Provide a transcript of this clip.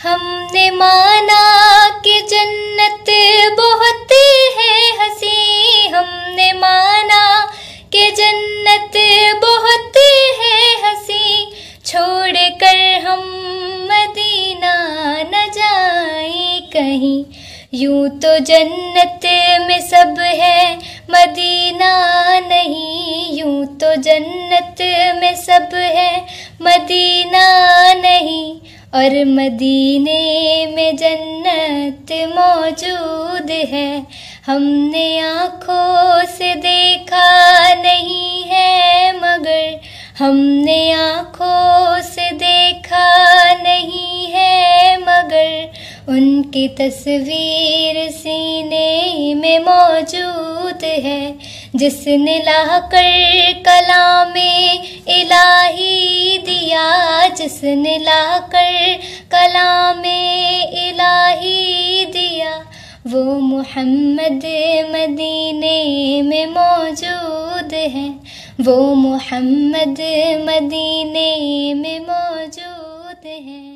हमने माना कि जन्नत बहुत है हंसी, हमने माना कि जन्नत बहुत है हंसी, छोड़ कर हम मदीना न जाए कहीं। यूं तो जन्नत में सब है मदीना नहीं, यूं तो जन्नत में सब है मदीना नहीं, और मदीने में जन्नत मौजूद है। हमने आँखों से देखा नहीं है मगर, हमने आँखों से देखा नहीं है मगर, उनकी तस्वीर सीने में मौजूद है। जिसने लाकर कलामे इलाही दिया, जिसने लाकर कलामे इलाही दिया, वो मुहम्मद मदीने में मौजूद है, वो मुहम्मद मदीने में मौजूद है।